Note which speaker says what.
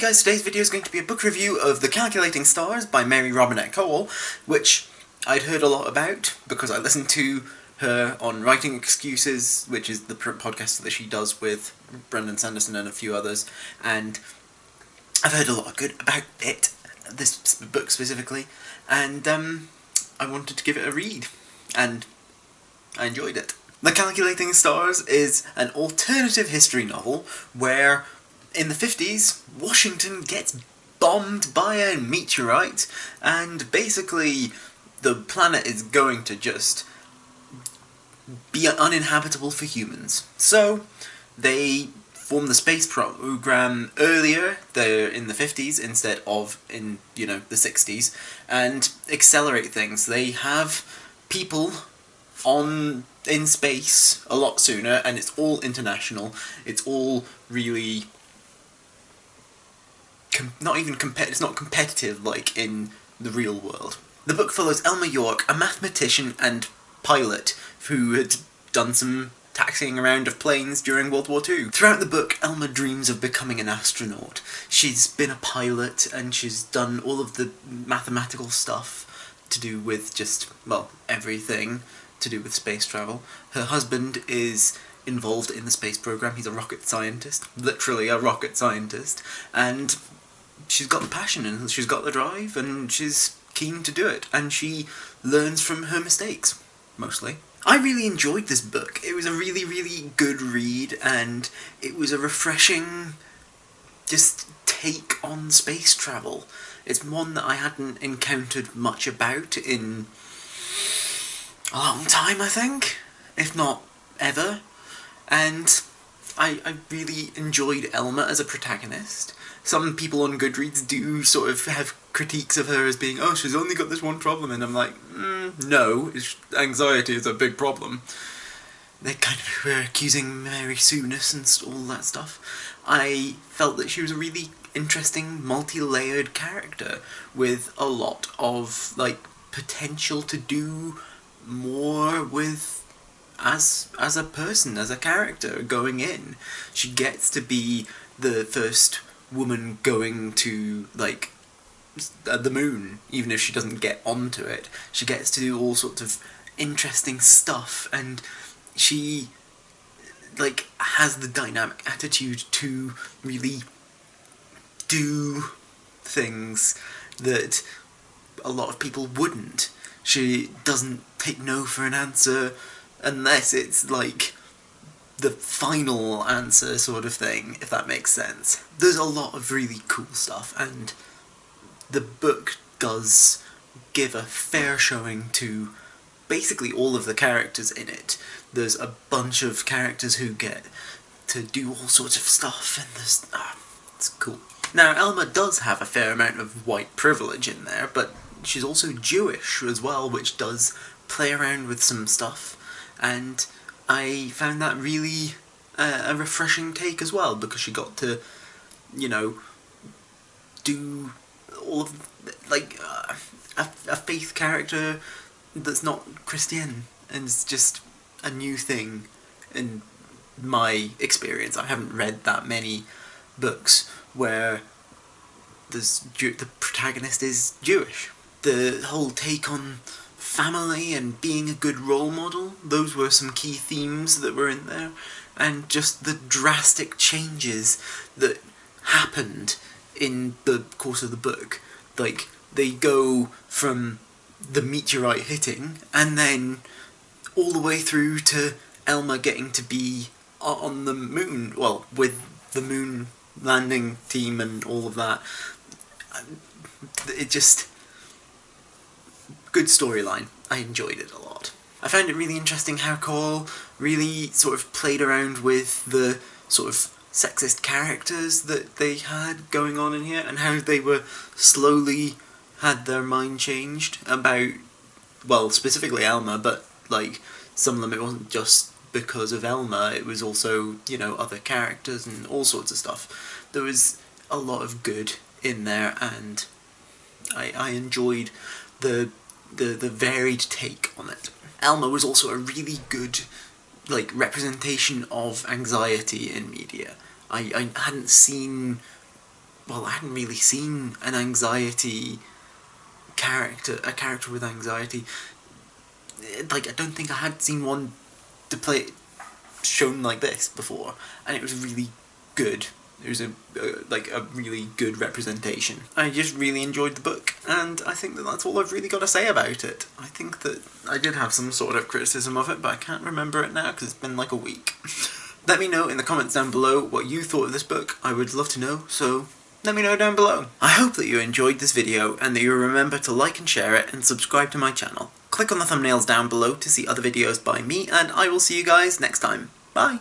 Speaker 1: guys, today's video is going to be a book review of The Calculating Stars by Mary Robinette Kowal, which I'd heard a lot about because I listened to her on Writing Excuses, which is the podcast that she does with Brendan Sanderson and a few others, and I've heard a lot of good about it, this book specifically, and I wanted to give it a read, and I enjoyed it. The Calculating Stars is an alternative history novel where, in the 50s, Washington gets bombed by a meteorite, and basically the planet is going to just be uninhabitable for humans. So they form the space program earlier, they're in the 50s instead of in, the 60s, and accelerate things. They have people in space a lot sooner, and it's all international. It's all really it's not competitive like in the real world. The book follows Elma York, a mathematician and pilot who had done some taxiing around of planes during World War II. Throughout the book, Elma dreams of becoming an astronaut. She's been a pilot and she's done all of the mathematical stuff to do with just, well, everything to do with space travel. Her husband is involved in the space program. He's a rocket scientist, literally a rocket scientist, and she's got the passion and she's got the drive and she's keen to do it, and she learns from her mistakes, mostly. I really enjoyed this book. It was a really, really good read, and it was a refreshing just take on space travel. It's one that I hadn't encountered much about in a long time, I think, if not ever, and I really enjoyed Elma as a protagonist. Some people on Goodreads do sort of have critiques of her as being, oh, she's only got this one problem, and I'm like, no, anxiety is a big problem. They kind of were accusing Mary Sooness and all that stuff. I felt that she was a really interesting, multi-layered character with a lot of, potential to do more with as a person, as a character going in. She gets to be the first woman going to, the moon, even if she doesn't get onto it. She gets to do all sorts of interesting stuff, and she, has the dynamic attitude to really do things that a lot of people wouldn't. She doesn't take no for an answer unless it's, the final answer sort of thing, if that makes sense. There's a lot of really cool stuff, and the book does give a fair showing to basically all of the characters in it. There's a bunch of characters who get to do all sorts of stuff, and it's cool. Now, Elma does have a fair amount of white privilege in there, but she's also Jewish as well, which does play around with some stuff, and I found that really a refreshing take as well, because she got to, do all of, a faith character that's not Christian, and it's just a new thing in my experience. I haven't read that many books where the protagonist is Jewish. The whole take on family and being a good role model, those were some key themes that were in there, and just the drastic changes that happened in the course of the book. They go from the meteorite hitting, and then all the way through to Elma getting to be on the moon, well, with the moon landing team and all of that. It just... good storyline. I enjoyed it a lot. I found it really interesting how Kowal really sort of played around with the sort of sexist characters that they had going on in here, and how they were slowly had their mind changed about, well, specifically Elma, but some of them it wasn't just because of Elma, it was also, other characters and all sorts of stuff. There was a lot of good in there, and I enjoyed the varied take on it. Elma was also a really good representation of anxiety in media. I hadn't seen well, I hadn't really seen an anxiety character, a character with anxiety. Like, I don't think I had seen one to play shown like this before, and it was really good. It was a really good representation. I just really enjoyed the book, and I think that that's all I've really got to say about it. I think that I did have some sort of criticism of it, but I can't remember it now because it's been like a week. Let me know in the comments down below what you thought of this book. I would love to know, so let me know down below. I hope that you enjoyed this video and that you remember to like and share it and subscribe to my channel. Click on the thumbnails down below to see other videos by me, and I will see you guys next time. Bye!